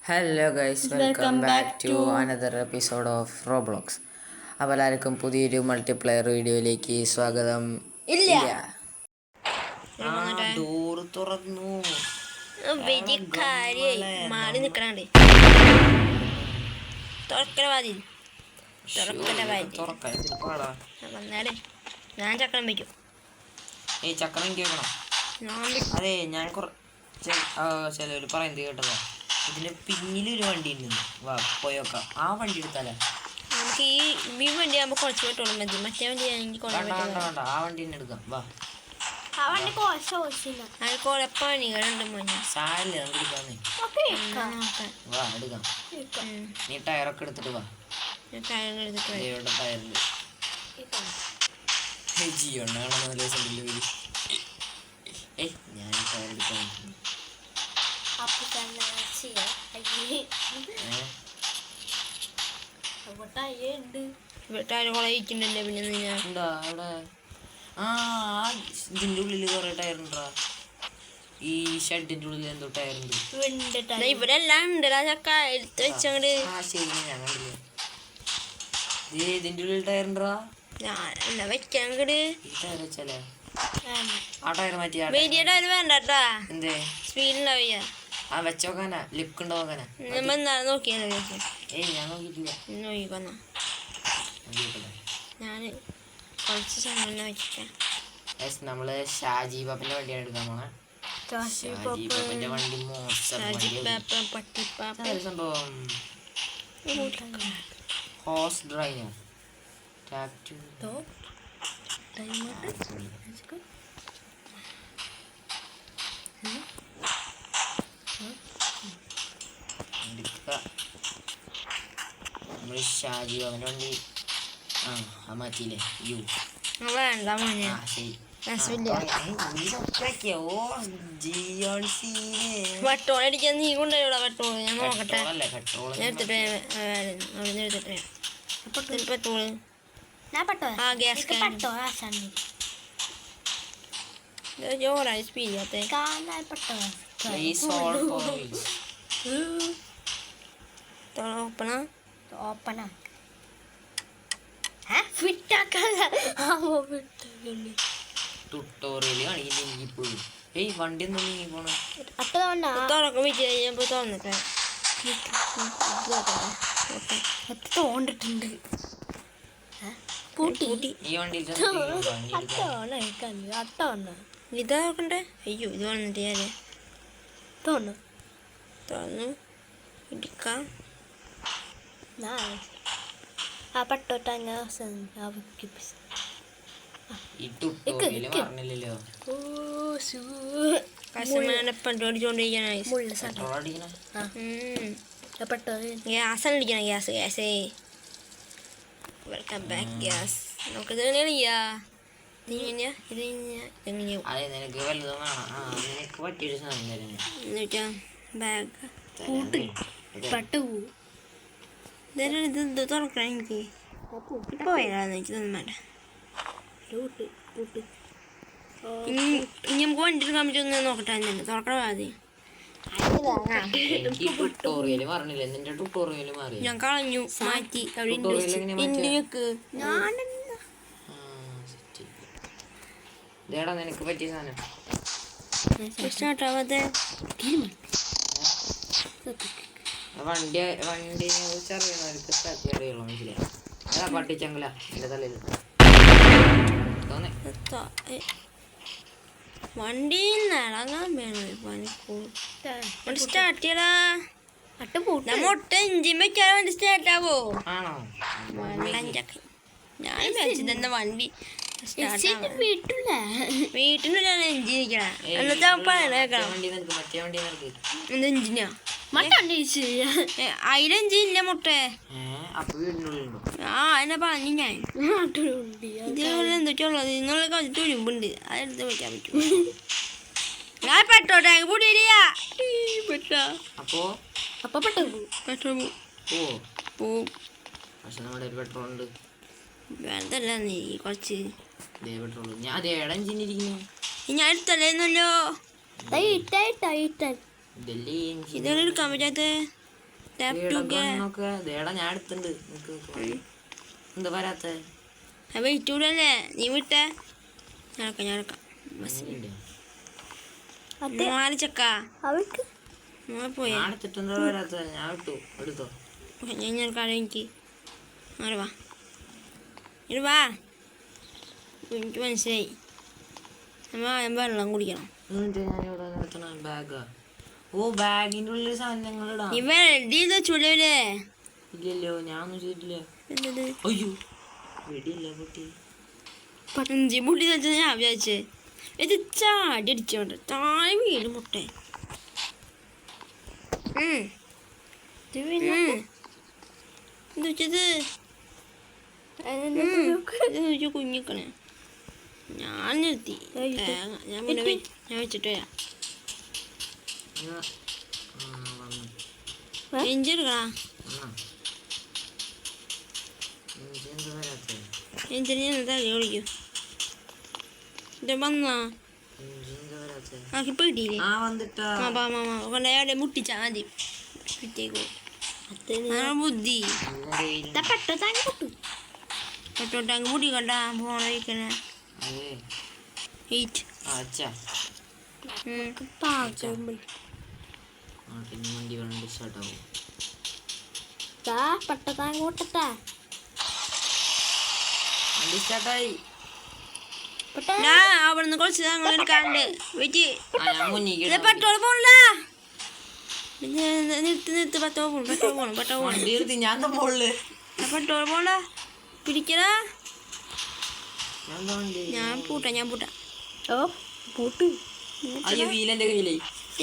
Hello guys, welcome back to another episode of Roblox. അപ്പോൾ എല്ലാവർക്കും പുതിയൊരു മൾട്ടിപ്ലെയർ വീഡിയോയിലേക്ക് സ്വാഗതം. ഇല്ല ഡോർ തുറന്നു. മാറി നിക്കണേ ഞാൻ ചക്രം വയ്ക്കും. ചക്രം കേൾക്കണം. അതെ, ഞാൻ ചിലവര് പറയുന്നത് കേട്ടതാ, ഇതിന് പിന്നിലൊരു വണ്ടി ഉണ്ട്, വാ പോയോക്കാം. ആ വണ്ടി എടുത്താലേ നമുക്ക് ഈ വണ്ടി ആകുമ്പോൾ കുറച്ച് പെട്ടോളം മതി. മറ്റേ വണ്ടി വേണ്ട, ആ വണ്ടി തന്നെ എടുക്കാം. വാ, പണികളുണ്ട് മോനെ. സാരല്ലേ, നമുക്ക് എടുക്കാന്നേ. വാ എടുക്കാം. നീ ടയറൊക്കെ എടുത്തിട്ട് വാ. ടയറില് ജിയോ ഞാൻ ടയർ എടുക്കാൻ ടയറുകളെ പിന്നെ അവിടെ ഇതിന്റെ ഉള്ളില് കൊറേ ടയറുണ്ടാ. ഈ ഷെഡിന്റെ ഉള്ളിൽ എന്തോ ടയറുണ്ട്. ഇവരെല്ലാം ഉണ്ടല്ലോ ചക്ക എടുത്ത് വെച്ചങ്ങട്. ശരി, ഞാൻ കണ്ടില്ല. ഇതിന്റെ ഉള്ളിൽ ടയറുണ്ടാ. ഞാൻ വെച്ചങ്ങട് ടയർ വെച്ചാലേ ആ ടയർ മാറ്റി. വലിയ ടയർ വേണ്ടട്ടാ. എന്തേ സ്പീഡിണ്ടാവില്ല. ആ വെച്ചോക്കാനാ, ലിക്ക് ഉണ്ടോക്കാനാ. നോക്കിയാലോ? ഞാൻ നോക്കിയിട്ടില്ല. നോക്കിക്കൊന്ന ഞാന് കുറച്ച് സമയം വെച്ചിട്ടാ. നമ്മള് ഷാജി ബാബിന്റെ വണ്ടിയാണ് എടുക്കാൻ പോണേ. ഷാജി ബാബിന്റെ വണ്ടി സംഭവം ഹോഴ്സ് ഡ്രൈവർ. നമ്മള് ഷാജി ബാബിന്റെ വണ്ടി മാറ്റിയില്ലേ? വേണ്ട മോനെ. പെട്രോൾ അടിക്കാൻ നീ കൊണ്ടുവരൂടാ. പെട്രോൾ ഞാൻ നോക്കട്ടെ, എടുത്തിട്ട് പെട്രോള്. ജോറായി സ്പീഡിയാത്തെ ഓപ്പണ ട്യൂട്ടോറിയൽ കാണിക്കുന്നിപ്പോഴും. വണ്ടി ഒന്നും നീങ്ങി പോണ തുറക്കം വിജയിച്ചപ്പോ തോന്നിട്ടെ തോണ്ടിട്ടുണ്ട്. ഈ വണ്ടിയിൽ ഇതാക്കണ്ടേ? അയ്യോ, ഇത് വന്നിട്ട് ഞാൻ തുറന്നു ഇടിക്കാം. ഗ്യാസാണ് അടിക്കണം. Gas welcome back. ഗ്യാസ് നമുക്കിത് എങ്ങനെയാ? ഇത് തുറക്കണം. എനിക്ക് പോയാന്ന് വെച്ചതൊന്നും വേണ്ട. ഇനി നമുക്ക് വണ്ടി എടുക്കാൻ പറ്റുമെന്ന് നോക്കട്ടെ. തുറക്കണ ആദ്യം. ഞാൻ കളഞ്ഞു, മാറ്റി. നിനക്ക് പറ്റിയ സാധനം വണ്ടിയെ കുറിച്ച് അറിയണവർക്ക് അറിയുള്ളൂ. മനസ്സിലായി? അതാ പട്ടിച്ചങ്കല എന്റെ തലയിൽ വണ്ടി നടങ്ങാൻ വേണം. സ്റ്റാർട്ട് ചെയ്യടാ. മൊട്ട എഞ്ചിൻ വെച്ചാൽ വണ്ടി സ്റ്റാർട്ട് ആവോ? ആണോ? ഞാൻ വിചാരിച്ചത് വണ്ടി വീട്ടിനുള്ള എഞ്ചിൻ ഇരിക്കണ. എഞ്ചിനാ അതിലെഞ്ചിൻ ഇല്ല മുട്ടേ. എന്നെ പറഞ്ഞു ഞാൻ. ഇതേപോലെ എന്തൊക്കെയുള്ളത് നിങ്ങളെ കളിച്ചിട്ട് ഒരുമ്പുണ്ട്. അതെടുത്ത് വെക്കാൻ പറ്റും. ഞാൻ പെട്രോൾ ടാങ്ക് പൊട്ടിയില്ല. പെട്രോൾ പോവും. വേണ്ടല്ല നീ കുറച്ച് ഞാൻ എടുത്തല്ലേന്നല്ലോ. ഇതെല്ലാം എടുക്കാൻ പറ്റാത്ത നോക്ക ദേടാ ഞാൻ എടുത്തുണ്ട് എന്താ വരാത്ത വെയിറ്റ് കൂടല്ലേ നീ വിട്ടേ ഞാനടക്കാം നാല് ചക്ക അവൾക്ക് പോയാ ഞാൻ എടുത്തിട്ടെന്താ വരാത്ത ഞാൻ വിട്ടു എടുത്തോ ഞാൻ കാര്യം എനിക്ക് വാ ഇടുവാ എനിക്ക് മനസ്സിലായി ഞാൻ വെള്ളം കുടിക്കണം ബാഗാ ഓ ബാഗിന്റെ ഉള്ളിൽ സാധനങ്ങൾ ഇടാം നീ വെടി ചുടല്ലേ ഇല്ലല്ലോ ഞാൻ ഒന്നും ചെയ്തിട്ടില്ല എന്തത് അയ്യോ വെടിയില്ല പൊട്ടി പഞ്ചി മുട്ടി വെച്ചാൽ ഞാൻ വിചാരിച്ചേ ഇത് ചാടി അടിച്ചോണ്ട് താഴെ വീട് മുട്ടേ കുഞ്ഞിക്കണേ ഞാൻ നിർത്തി ഞാൻ വെച്ചിട്ട് വരാം ഇഞ്ചി എടുക്കണ ഇഞ്ചിന് ഞാൻ തലേ വിളിക്കൂ ഇത് വന്നാ ആക്കി പേടിയില്ലേ കൊണ്ടേ മുട്ടിച്ചാ മതി പിറ്റേക്ക് ബുദ്ധി പെട്ടോട്ടാങ്ക് മുടി കണ്ട പോണ വയ്ക്കണേ അവിടുന്ന് കുറച്ച് ഞങ്ങൾ എടുക്കാണ്ട് പെട്രോൾ പോണില്ല നിർത്തി പെട്രോൾ പോണ്ട പിടിക്കടാ ഞാൻ പൂട്ടാ ഓ പൂട്ട്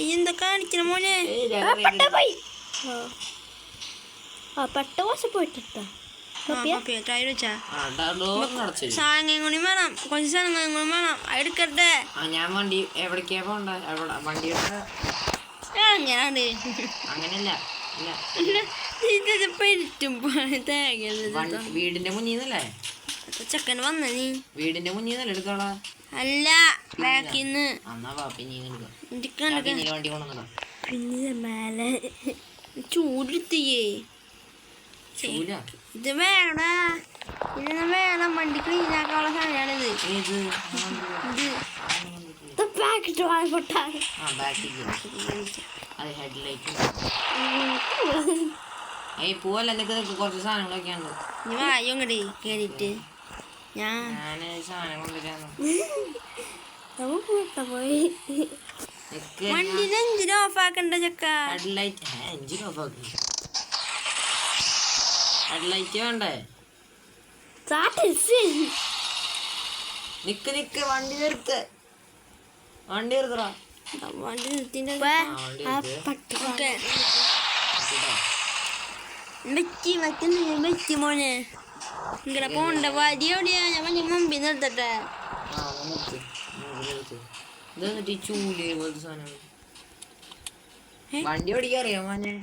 എന്താ കാണിക്കണ മോനെ പെട്ട വശം പോയിട്ടാ സാധനങ്ങളും കൂടി വേണം കുറച്ച് സാധനങ്ങളും കൂടി വേണം എടുക്കട്ടെ ഞാൻ വണ്ടി എവിടേക്കാ പോണ്ട വണ്ടി അങ്ങനെയാണ് അങ്ങനല്ല വീടിന്റെ മുന്നിന്നല്ലേ ചെക്കന് വന്ന നീ വീടിന്റെ മുന്നിന്നല്ലേ എടുക്കാളാ അല്ല ബാക്കിന്ന് വണ്ടി കൊണ്ടുവന്നടാ പിന്നെ മേലെ ചൂടെടുത്തിയേ ഇത് വേണടാ ഇതൊന്നും വേണം വണ്ടി ക്ലീനാക്കാനുള്ള സമയമാണിത് പൂവല്ല എന്തൊക്കെ കുറച്ച് സാധനങ്ങളൊക്കെ ഉണ്ട് നീ വായോ ഇങ്ങോട്ട് കേറിട്ട് ഞാൻ സാധനം കൊണ്ടുവരാന്ന് വണ്ടിന്റെ എഞ്ചിൻ ഓഫ് ആക്കണ്ട ചക്ക എഞ്ചിൻ ഓഫ് ആക്കി ഹെഡ്ലൈറ്റ് വേണ്ടേ നിക്ക് വണ്ടി നിർത്ത് വണ്ടി നിർത്തടാ വണ്ടി നിർത്തിന്റെ വെച്ച് മോനെ ഇങ്ങനെ പോണ്ട വരി എവിടെയാ ഞാൻ വണ്ടി മുമ്പിൽ നിർത്തട്ടെ ചൂല് പോലത്തെ സാധനം വണ്ടി ഓടിക്കാറിയോ മോനെ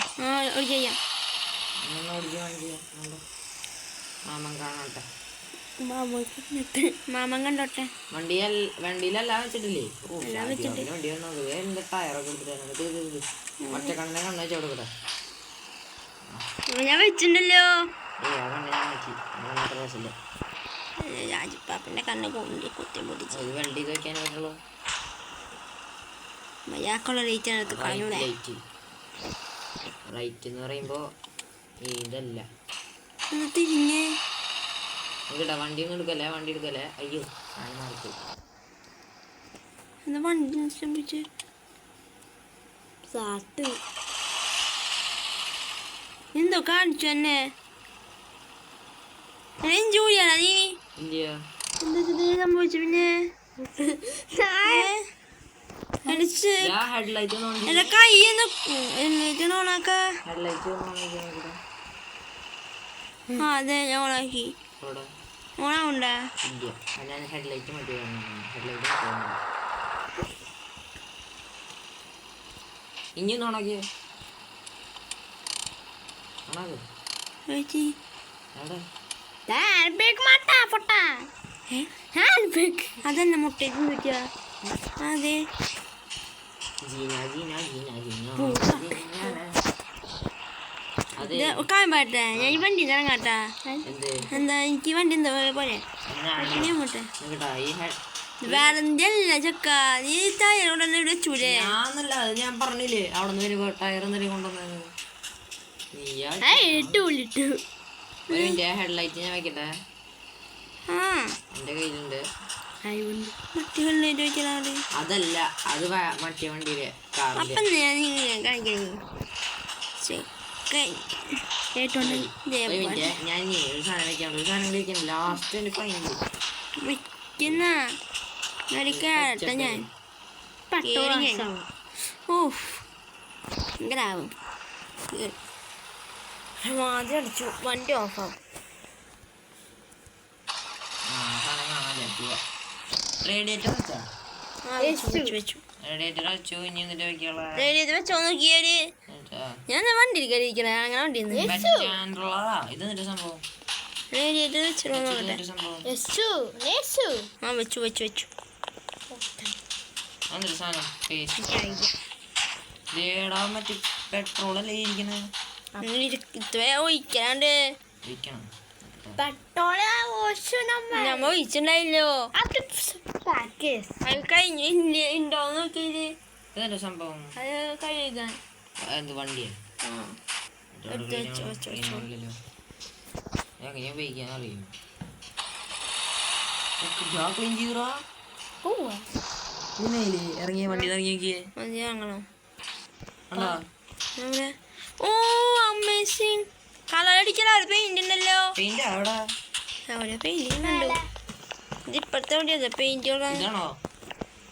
ഓടിക്കാം മാമൻ കാണട്ടെ മാമൻ കണ്ടോട്ടെ വണ്ടിയിലെല്ലാം വെച്ചിട്ടില്ലേ വണ്ടി എന്താ ടയറൊക്കെ എടുത്തിട്ട് ഒറ്റക്കണ്ണനെ കണ്ണു വെച്ച് കൊടുക്കട്ടെ ഞാൻ വെച്ചിട്ടുണ്ടല്ലോ രാജിപ്പാപ്പിന്റെ കണ്ണ് കുത്തി പൊട്ടിച്ച് വണ്ടി വെക്കാൻ പറ്റുള്ളൂ മയാക്കുള്ള ലൈറ്റ് ആണ് റൈറ്റ് എന്ന് പറയുമ്പോ ഇതല്ല തിരിഞ്ഞേ വണ്ടി ഒന്നും എടുക്കല്ലേ അയ്യോ ഞാൻ മാറിച്ചു വണ്ടി ശ്രമിച്ച് എന്തോ കാണിച്ചു എന്നെ ജോലിയാണോ നീ എന്താ സംഭവിച്ചു പിന്നെ എന്റെ കൈ എന്നിട്ട് ഓണാക്ക അതെ ഞാൻ ഓണാക്കി ഓണാവുണ്ടാ ഇനി ഓണാക്കിയ അതന്നെ മുട്ട അതെ അതെ കായം പാട്ടെ ഞാൻ ഈ വണ്ടി ഇറങ്ങാട്ടാ എന്ത് എന്താ എനിക്ക് വണ്ടി എന്താ പോലെ അങ്ങോട്ടെ വേറെ എന്തല്ല ചക്ക നീ ടയറോടെ വെച്ചൂലേ ഞാന്നല്ല അത് ഞാൻ പറഞ്ഞില്ലേ അവിടെ നിന്ന് വരുമ്പോ ടയർ എന്തെങ്കിലും കൊണ്ടുവന്നത് ഇട്ടു ഹെഡ്ലൈറ്റ് ഞാൻ വെക്കട്ടെ എന്റെ കയ്യിലുണ്ട് അതല്ല അത് മറ്റേ വണ്ടിയിലെ കാറിന്റെ അപ്പം ഞാൻ ഒരു സാധനം വെക്കാൻ ഒരു സാധനം കഴിക്കാൻ ലാസ്റ്റ് എന്റെ കയ്യിൽ വെക്കുന്ന കേട്ടെ ഞാൻ ഗ്രാവും ആദ്യം അടിച്ചു വണ്ടി ഓഫാവും റേഡിയേറ്റർ വെച്ചാ റേഡിയേറ്റർ വെച്ചു ഇനി എന്നിട്ട് വെക്കാനുള്ള റേഡിയേറ്റർ വെച്ചോ നോക്കിയൊരു ഞാൻ വണ്ടി ഇരിക്കണേ അങ്ങനെ വണ്ടി ഇത് എന്നിട്ട് സംഭവം റേഡിയേറ്റർ വെച്ചിട്ട് സംഭവം വെച്ചു എന്നിട്ട് സാധനം മറ്റേ പെട്രോളല്ലേ ഇരിക്കണേ ഒഴിക്കാണ്ട് ഇരിക്കണം നമ്മ ഒഴിച്ചിണ്ടായില്ലോ അത് കഴിഞ്ഞു ഉണ്ടോ നോക്കിയില് ഇതെന്താ സംഭവം അത് കഴുകാൻ എന്ത് വണ്ടിയാ ഞാൻ ഉപയോഗിക്കാൻ അറിയും ക്ലീൻ ചെയ്തോ ഇറങ്ങിയ വണ്ടി ഇറങ്ങി നോക്കിയേ കണ്ടോ ഓ അമേസിങ് കളർ അടിക്കലോ പെയിന്റ് ഉണ്ടല്ലോ പെയിന്റ് അവിടെ പെയിന്റിങ് കണ്ടു ഇത് ഇപ്പഴത്തെ വണ്ടിയാ പെയിന്റ് ഇതാണോ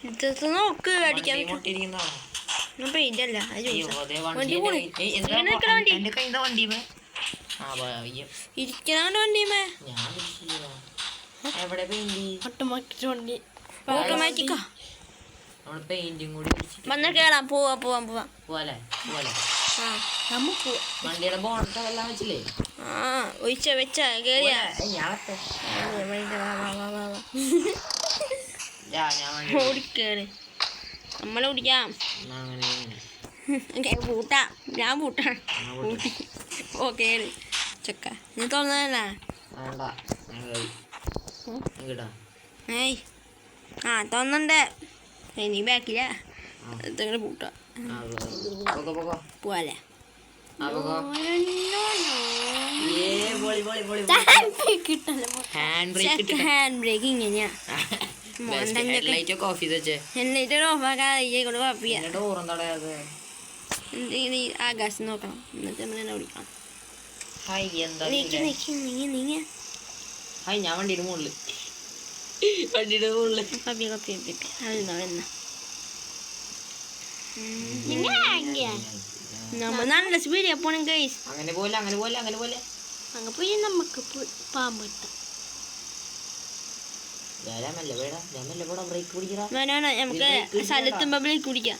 ഇത് നോക്ക് അടിക്കാൻ പെയിന്റ് അല്ല ഇരിക്കണ വണ്ടിമേ ഓട്ടോമാറ്റിക്കാ വന്ന കേറാം പോവാം വണ്ടിയുടെ ബോണറ്റ് എല്ലാം വെച്ചില്ലേ വെച്ച കേറിയാ ഓടിക്കേറ് നമ്മളെ ഓടിക്കാം പൂട്ടാ ഞാൻ പൂട്ടാ ഓ കേറ് ചക്ക നീ തുറന്നതല്ലേ ഏയ് തോന്നണ്ടേ നീ ബാക്കില്ല എന്തെങ്കിലും പൂട്ടാ പോവാല്ലേ ഹാൻഡ് ബ്രേക്ക് ഇങ്ങനെയാ ആകാശം നോക്കണം എന്നിട്ട് നമ്മൾ ഓടിക്കണം ഞാൻ വണ്ടിയുടെ മുകളിൽ വണ്ടിയുടെ മുകളിൽ നമ്മ നല്ല സ്പീഡിയാ പോണേ ഗൈസ് അങ്ങനെ പോലെ അങ്ങ് പോയി നമുക്ക് പാമ്പ് കിട്ടാം നമുക്ക് സ്ഥലത്തുമ്പോ ബ്രേക്ക് കുടിക്കാം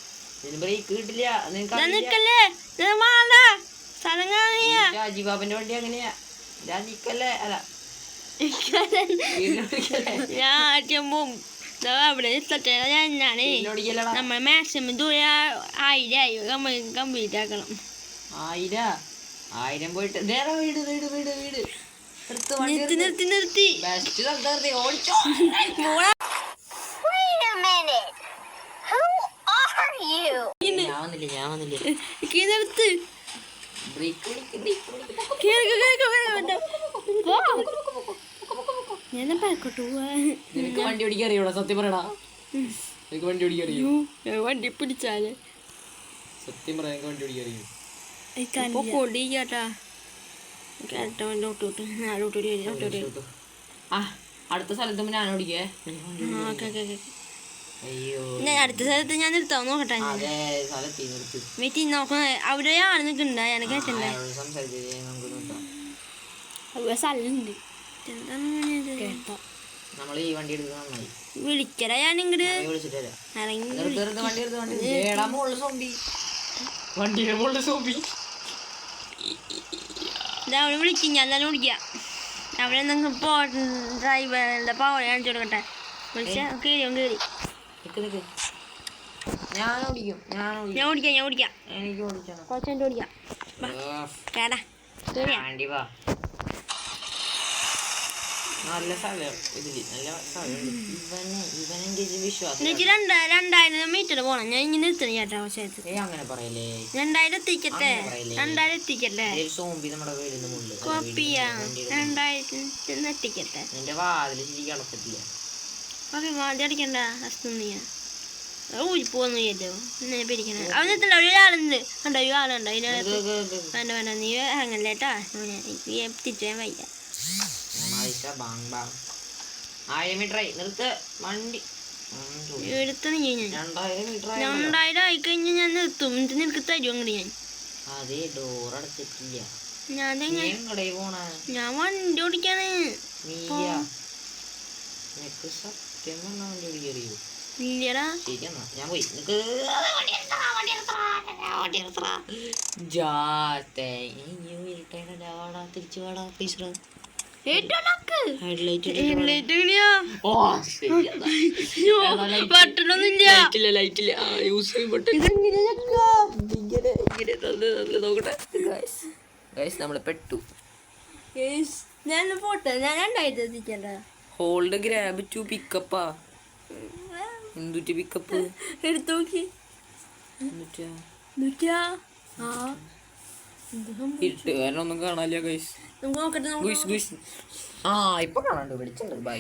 നിക്കല്ലേ രാജീബാബന്റെ വണ്ടി അങ്ങനെയാ അല്ല ഞാൻ ആദ്യം പോവും അവിടെ ഞാനേ നമ്മൾ മാക്സിമം ദൂരെ 1000 കംപ്ലീറ്റ് ആക്കണം 1000 പോയിട്ട് നിർത്തി ഓടിച്ചോ ഞാൻ വന്നില്ല നിനക്ക് വണ്ടി ഓടിക്കാൻ അറിയോടാ സത്യം പറയടാ നിനക്ക് വണ്ടി ഓടിക്കാൻ അറിയോ വണ്ടി പിടിച്ചാല് സത്യം പറയാ നിനക്ക് വണ്ടി ഓടിക്കാൻ അറിയോ കൊടിക്കാട്ടാ അടുത്ത സ്ഥലത്ത് ഞാൻ ഓടിക്കേ അയ്യോ അടുത്ത സ്ഥലത്ത് ഞാൻ നിർത്താം നോക്കട്ടെ വീട്ടിൽ നോക്കണ അവിടെയാണ് നിൽക്കണ്ട എനിക്ക് സ്ഥലമുണ്ട് നമ്മള് ഈ വണ്ടി എടുത്ത് നന്നായി വിളിക്കടാ ഞാൻ ഇങ്ങോട്ട് അവിടെ വിളിക്കും ഞാൻ തന്നെ വിളിക്കാം അവിടെ നിങ്ങൾക്ക് ഡ്രൈവറിന്റെ പവർ കാണിച്ചു കൊടുക്കട്ടെ വിളിച്ചാ കയറി ഞാൻ ഓടിക്കാം ഞാൻ ഓടിക്കാം എനിക്ക് ഓടിക്കണം കുറച്ചുകൊണ്ട് ഓടിക്കാം കേടാ വണ്ടി വാ. നല്ല സ്ഥലം ഇതില്, നല്ല സ്ഥലം. ഇവനെന്റെ വിശ്വാസം. എനിക്ക് 2000 മീറ്റർ പോണം. ഞാൻ ഇങ്ങനെ നിർത്തണം ചേട്ടാ. പക്ഷേ അങ്ങനെ പറയല്ലേ, 2000 എത്തിക്കട്ടെ. 2000 എത്തിക്കട്ടെ. സോംബി നമ്മുടെ വീടിന് മുകളിൽ കോപ്പിയാ 2000 എത്തിക്കട്ടെ. എന്റെ വാതില് ശരിക്കും അടച്ചിട്ടില്ല. ഓക്കെ വാതി അടിക്കണ്ട. അസ്തുന്നിയ ഊരിപ്പോന്ന് കേട്ടോ. എന്നെ പേടിക്കണേ. അവനെത്തണ്ട ഒരാളുണ്ട്. കണ്ടോ ഒരു ആളുണ്ടോ ഇതിനകത്ത്? വേണ്ട വേണ്ട നീ അങ്ങല്ലേട്ടാ. തിരിച്ചാൻ വയ്യ. 1000 മീറ്റർ നിർത്ത് വണ്ടി. എടുത്ത നീ 2000 മീറ്റർ 2000 ആയിക്കഴിഞ്ഞാൽ ഞാൻ നിർത്തും. എന്നിട്ട് നിനക്ക് തരും അങ്ങോട്ട് ഞാൻ. അതേ ഡോർ അടച്ചിട്ടില്ല. ഞാൻ പോണ ഞാൻ വണ്ടി ഓടിക്കാണ്. സത്യം പറഞ്ഞ വണ്ടി ഓടിക്കറിയോ? ഇല്ലടാ ശരിയെന്നാ ഞാൻ പോയി. തിരിച്ചു വാടാ പ്ലീസ്. നമ്മള് പെട്ടു. ഞാൻ പോട്ടെ. ഞാൻ 2000 എത്തിക്കണ്ട. ഹോൾഡ് ഗ്രാബ് ടു പിക്കപ്പാ. എന്തുറ്റി പിക്കപ്പ് എടുത്തു നോക്കി. ഇട്ട് കാരണമൊന്നും കാണാനില്ല ഗൈസ്. ആ ഇപ്പൊ കാണാണ്ട് വിളിച്ചിട്ടുണ്ട്. ബൈ.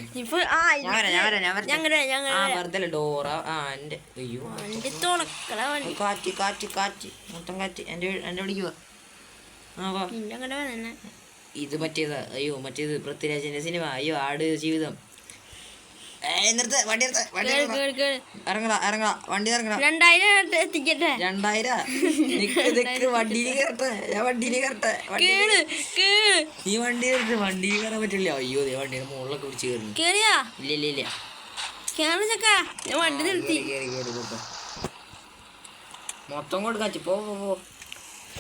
വെറുതെ ഡോറ. എന്റെ അയ്യോ കാറ്റ് കാറ്റ് കാറ്റ് മൊത്തം കാറ്റ്. എന്റെ വിളിക്കുക. ഇത് മറ്റേതാ. അയ്യോ മറ്റേത് പൃഥ്വിരാജിന്റെ സിനിമ. അയ്യോ ആട് ജീവിതം. വണ്ടി ഇറങ്ങടാ ഇറങ്ങടാ വണ്ടി ഇറങ്ങടാ. 2000 എത്തിക്കട്ടെ. 2000 വണ്ടിയിൽ കയറട്ടെ. ഞാൻ വണ്ടിയിൽ കയറട്ടെ. നീ വണ്ടി കയറട്ടെ. വണ്ടിയിൽ കയറാൻ പറ്റില്ല. അയ്യോ ദേ വണ്ടിയുടെ മുകളിലൊക്കെ പിടിച്ച് കയറുന്നു. കേറിയാ? ഇല്ല ഇല്ല ഇല്ല. ഞാൻ വണ്ടി നിർത്തി. മൊത്തം കൊണ്ട് കാച്ചി പോ.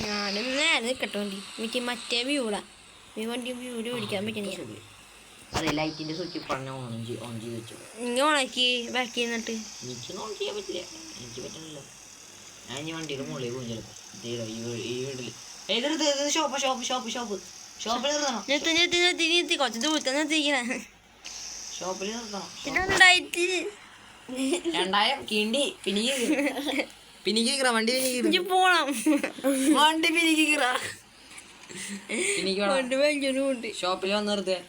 ഞാനും നേരെ നിൽക്കട്ടെ. വണ്ടി എനിക്ക് മറ്റേ വ്യൂടാ. ഈ വണ്ടി വ്യൂര് പിടിക്കാൻ പറ്റണില്ല. അതെ ലൈറ്റിന്റെ സ്വിച്ച് പറഞ്ഞ ഓൺ ചെയ്ത് വെച്ചു. ഇനി ഓണാക്കി ബാക്കി എന്നിട്ട് എനിക്ക് ഓൺ ചെയ്യാൻ പറ്റില്ല. എനിക്ക് പറ്റണല്ലോ. ഞാൻ ഇനി വണ്ടിയുടെ മുകളിൽ പോകും ചിലപ്പോ. ഈ വീട്ടില് ഷോപ്പിൽ നിർത്തണം. നിർത്തി കുറച്ച് ദൂരത്തെ നിർത്തിക്കണേ. ഷോപ്പിൽ നിർത്തണം. 2000 കിണ്ടി പിന്നിക്ക് വണ്ടി പോണം. വണ്ടി പിന്നിക്ക് ഷോപ്പിൽ വന്ന് നിർത്തേ.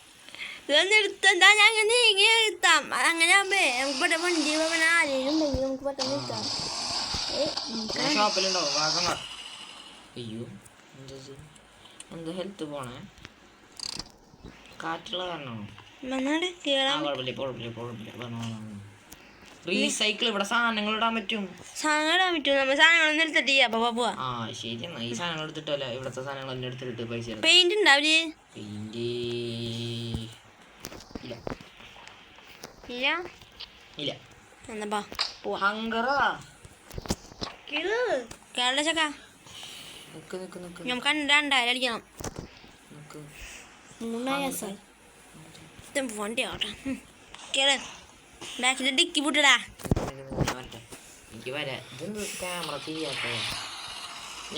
നിർത്താ ഞാൻ അങ്ങനെ നിർത്താം. അങ്ങനെ ആകുമ്പേ നമുക്ക് പെട്ടെന്ന് വണ്ടി ആരെങ്കിലും ഉണ്ടെങ്കിൽ നമുക്ക് പെട്ടെന്ന് നിർത്താം. ഷോപ്പിലുണ്ടോ? അയ്യോ എന്താ ഹെൽത്ത് പോണേ? കാറ്റുള്ള കാരണമാണോ? റീസൈക്കിൾ ഇവിടെ സാധനങ്ങൾ ഇടാൻ പറ്റും. നമ്മൾ സാധനങ്ങളൊന്നും എടുത്തിട്ട് പോവാ. ആ ശരി എന്നാ ഈ സാധനങ്ങൾ എടുത്തിട്ടല്ല ഇവിടത്തെ സാധനങ്ങൾ തന്നെ എടുത്തിട്ട് പൈസ. പെയിന്റ് ഉണ്ടാവില്ലേ? പെയിന്റ് ഇല്ല. എന്നാ പോവാ. ഹങ്കറാ കേരള ചക്ക നമുക്ക് 2000 അടിക്കണം. വണ്ടി ആവട്ടെ. കേള ബാക്കിൽ ഡിക്കി പൂട്ടടാ. എനിക്ക് വരാം. ഇതെന്ത് ക്യാമറ ചെയ്യാത്ത?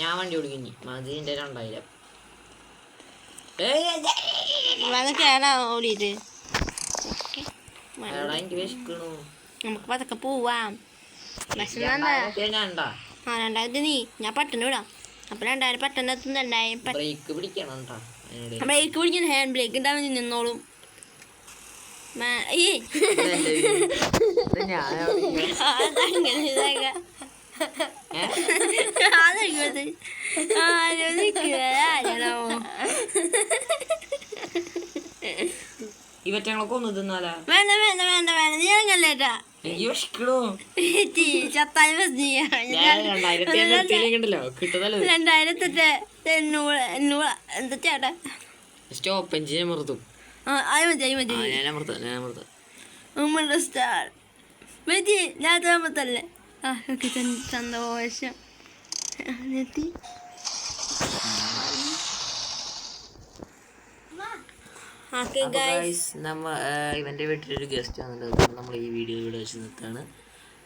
ഞാൻ വണ്ടി ഓടിക്കുന്നു. മതിന്റെ 2000 കേടാ ഓടിയിട്ട്. എനിക്ക് വിശക്കണു. നമുക്ക് പതൊക്കെ പോവാം. 2000 നീ ഞാൻ പെട്ടെന്ന് വിടാം. അപ്പൊ 2000 പെട്ടെന്ന് എത്തും. 2000 ബ്രേക്ക് പിടിക്കണം. ബ്രേക്ക് പിടിക്കണം. ഹാൻഡ് ബ്രേക്ക് ഉണ്ടാവും. നിന്നോളും. ഇവറ്റങ്ങളൊക്കെ ഒന്ന് തിന്നാലാ? വേണ്ട വേണ്ട വേണ്ട വേണ്ട. നീ അങ്ങല്ലേട്ടാ. എനിക്ക് വിശക്കണു. ചത്തായ 2800 എന്താ ചേട്ടാ? സ്റ്റോപ്പ് എഞ്ചിൻ അമർത്തും. സ്റ്റാർ വെജി ലാത്തല്ലേ. സന്തോഷം. ഇവന്റെ വീട്ടിലൊരു ഗസ്റ്റ് വന്നിട്ട് നമ്മൾ ഈ വീഡിയോ ഇവിടെ വെച്ച് നിർത്തുകയാണ്.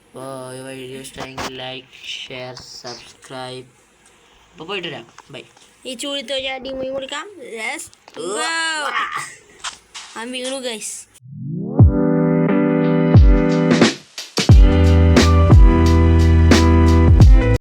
അപ്പോൾ ഈ വീഡിയോ ഇഷ്ടമെങ്കിൽ ലൈക്ക്, ഷെയർ, സബ്സ്ക്രൈബ്. അപ്പോൾ പോയിട്ട് വരാം. ബൈ. ഈ ചൂടിത്തൊഴിൽ അടിമുടി കൊടുക്കാം. ആ വീണു ഗൈസ്.